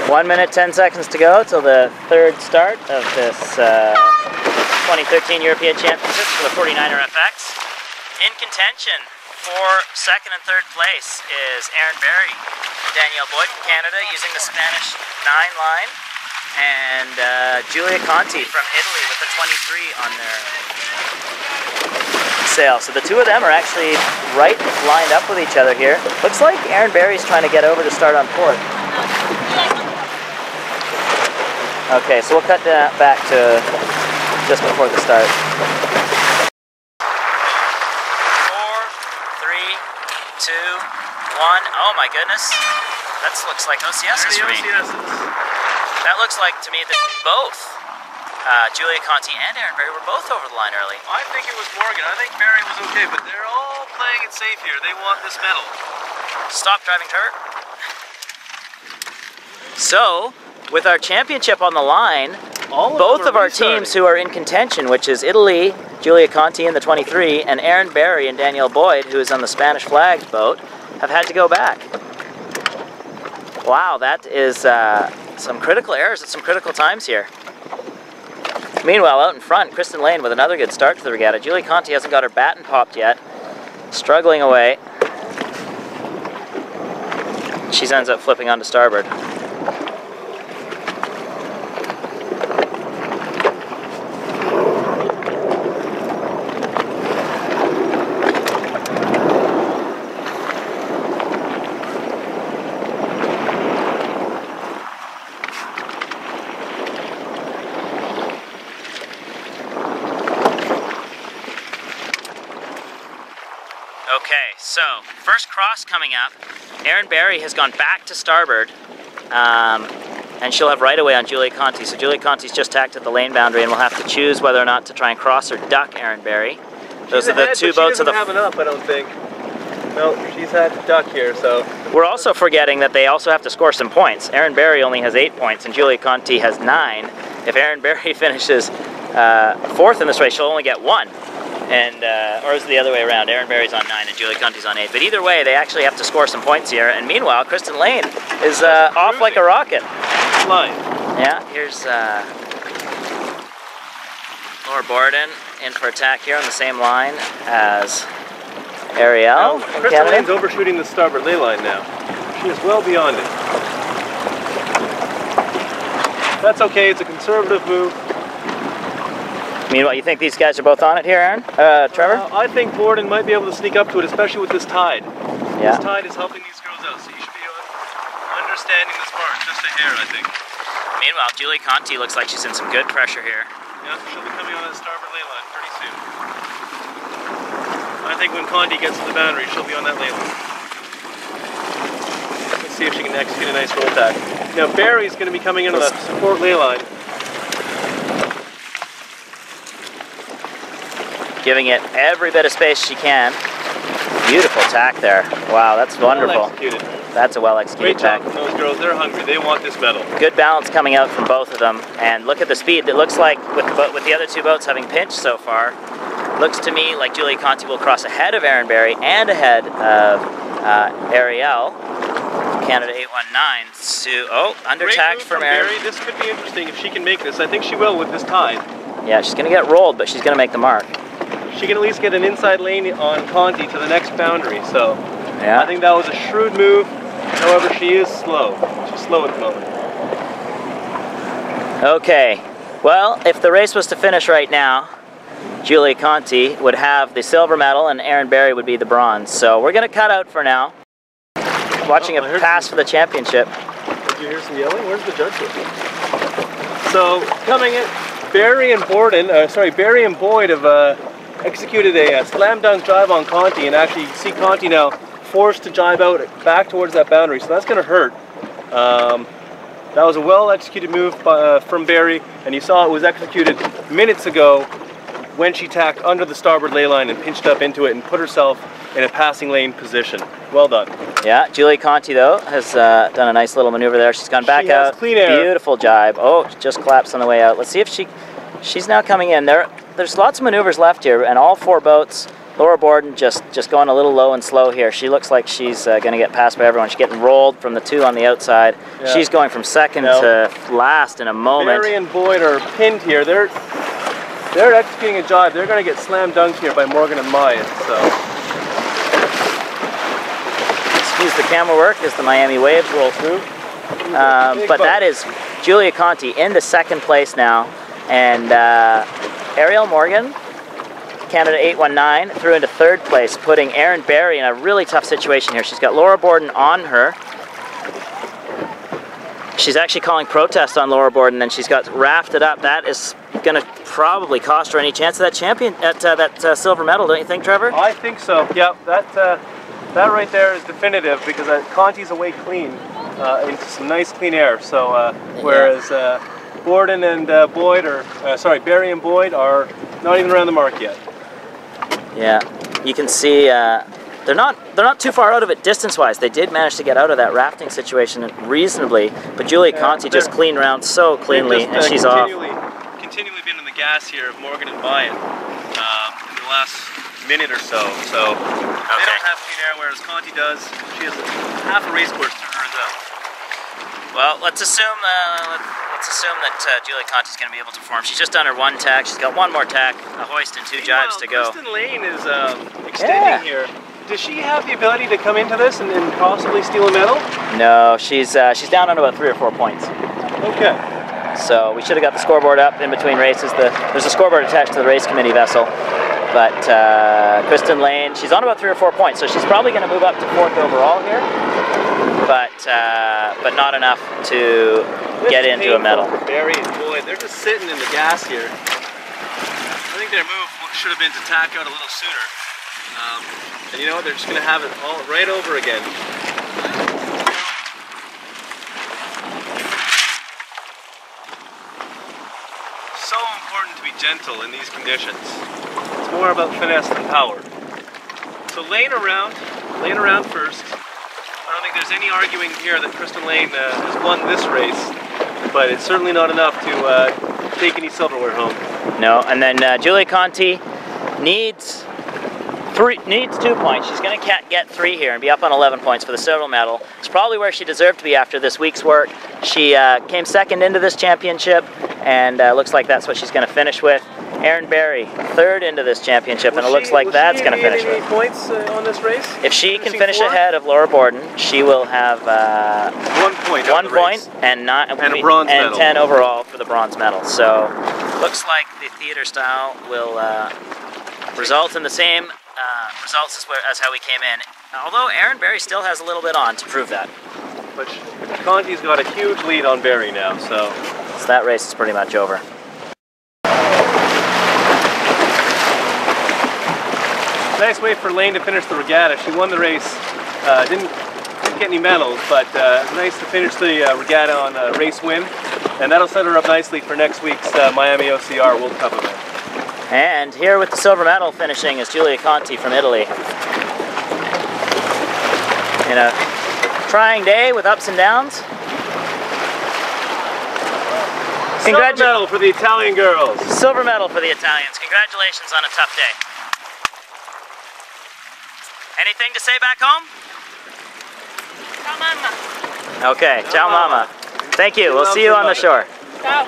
1 minute, 10 seconds to go till the third start of this 2013 European Championships for the 49er FX. In contention for second and third place is Erin Berry, Danielle Boyd from Canada using the Spanish 9 line, and Julia Conti from Italy with the 23 on their sail. So the two of them are actually right lined up with each other here. Looks like Erin Berry's trying to get over to start on port. Okay, so we'll cut that back to just before the start. 4, 3, 2, 1. Oh my goodness. That looks like OCSs for me. That looks like to me that both Julia Conti and Erin Berry were both over the line early. I think it was Morgan. I think Berry was okay, but they're all playing it safe here. They want this medal. Stop driving turret. So, with our championship on the line, both of our teams who are in contention, which is Italy, Julia Conti in the 23, and Erin Berry and Danielle Boyd, who is on the Spanish flagged boat, have had to go back. Wow, that is some critical errors at some critical times here. Meanwhile, out in front, Kristen Lane with another good start to the regatta. Julia Conti hasn't got her baton popped yet, struggling away. She ends up flipping onto starboard. Okay, so first cross coming up. Erin Berry has gone back to starboard, and she'll have right away on Julia Conti. So Julia Conti's just tacked at the lane boundary, and we'll have to choose whether or not to try and cross or duck Erin Berry. Those are the two boats of the. She doesn't have enough, I don't think. No, she's had to duck here, so. We're also forgetting that they also have to score some points. Erin Berry only has 8 points, and Julia Conti has 9. If Erin Berry finishes fourth in this race, she'll only get 1. And, or is it the other way around? Erin Berry's on 9 and Julia Conti's on 8. But either way, they actually have to score some points here. And meanwhile, Kristen Lane is off like a rocket. Line. Yeah, here's Laura Borden in for attack here on the same line as Ariel. Kristen Lane's overshooting the starboard lay line now. She is well beyond it. That's okay, it's a conservative move. Meanwhile, you think these guys are both on it here, Aaron? Trevor? I think Borden might be able to sneak up to it, especially with this tide. Yeah. This tide is helping these girls out, so you should be understanding this mark just a hair, I think. Meanwhile, Julia Conti looks like she's in some good pressure here. Yeah, she'll be coming on that starboard lay line pretty soon. I think when Conti gets to the boundary, she'll be on that lay line. Let's see if she can execute a nice roll tack. Now Barry's going to be coming into that support lay line. Giving it every bit of space she can. Beautiful tack there. Wow, that's wonderful. Well executed. That's a well-executed tack. Great job from those girls. They're hungry. They want this medal. Good balance coming out from both of them. And look at the speed. It looks like with the other two boats having pinched so far, looks to me like Julia Conti will cross ahead of Erin Berry and ahead of Ariel. Canada 819. So, under tack from Erin. Berry. This could be interesting if she can make this. I think she will with this tide. Yeah, she's going to get rolled, but she's going to make the mark. She can at least get an inside lane on Conti to the next boundary, so yeah. I think that was a shrewd move. However, she is slow. She's slow at the moment. Okay, well, if the race was to finish right now, Julia Conti would have the silver medal and Erin Berry would be the bronze. So we're going to cut out for now. Watching a pass for the championship. Did you hear some yelling? Where's the judge? So coming in, Berry and Boyd have executed a slam dunk drive on Conti, and actually you see Conti now forced to jibe out back towards that boundary, so that's going to hurt. That was a well executed move from Berry, and you saw it was executed minutes ago when she tacked under the starboard lay line and pinched up into it and put herself in a passing lane position. Well done. Yeah, Julia Conti though has done a nice little maneuver there. She's gone back out. Clean air. Beautiful jibe. Oh, just collapsed on the way out. Let's see if she's now coming in. There's lots of maneuvers left here, and all four boats Laura Borden just going a little low and slow here. She looks like she's going to get passed by everyone. She's getting rolled from the 2 on the outside. Yeah. She's going from second to last in a moment. Berry and Boyd are pinned here. They're executing a job. They're going to get slam dunked here by Morgan and Maya. So. Excuse the camera work as the Miami waves roll through. But that is Julia Conti into second place now. And Ariel Morgan, Canada 819, through into third place, putting Erin Berry in a really tough situation here. She's got Laura Borden on her. She's actually calling protest on Laura Borden, and she's got rafted up. That is going to probably cost her any chance of that silver medal, don't you think, Trevor? I think so. Yeah, that right there is definitive because Conti's away clean into some nice clean air. So whereas Borden and Boyd, Berry and Boyd are not even around the mark yet. Yeah, you can see they're not too far out of it distance-wise. They did manage to get out of that rafting situation reasonably, but Julia Conti just cleaned around so cleanly, and she's continually been in the gas here of Morgan and Maya in the last minute or so. So they don't have clean air, whereas Conti does. She has half a race course to her as well. Well, let's assume that Julia Conti's going to be able to perform. She's just done her 1 tack. She's got 1 more tack, a hoist, and 2 jives to go. Kristen Lane is extending here. Does she have the ability to come into this and possibly steal a medal? No, she's down on about 3 or 4 points. Okay. So we should have got the scoreboard up in between races. There's a scoreboard attached to the race committee vessel. But Kristen Lane, she's on about 3 or 4 points, so she's probably going to move up to 4th overall here. But not enough to get into a medal. Berry and Boyd, they're just sitting in the gas here. I think their move should have been to tack out a little sooner. And you know what? They're just going to have it all right over again. So important to be gentle in these conditions. It's more about finesse than power. So lane around first. I don't think there's any arguing here that Kristen Lane has won this race, but it's certainly not enough to take any silverware home. No, and then Julia Conti needs 2 points. She's going to get 3 here and be up on 11 points for the silver medal. It's probably where she deserved to be after this week's work. She came second into this championship, and looks like that's what she's going to finish with. Erin Berry, 3rd into this championship, and it looks like that's going to finish with. Points on this race? If she can finish ahead of Laura Borden, she will have 1 point, and a bronze medal. 10 overall for the bronze medal. So looks like the theater style will result in the same results as how we came in. Although Erin Berry still has a little bit on to prove that. But Conti's got a huge lead on Berry now, so that race is pretty much over. Nice way for Lane to finish the regatta. She won the race, didn't get any medals, but nice to finish the regatta on a race win, and that'll set her up nicely for next week's Miami OCR World Cup event. And here with the silver medal finishing is Julia Conti from Italy. In a trying day with ups and downs. Silver medal for the Italian girls. Silver medal for the Italians. Congratulations on a tough day. Anything to say back home? Ciao, Mama. Okay, ciao, Mama. Thank you. We'll see you on the shore. Ciao.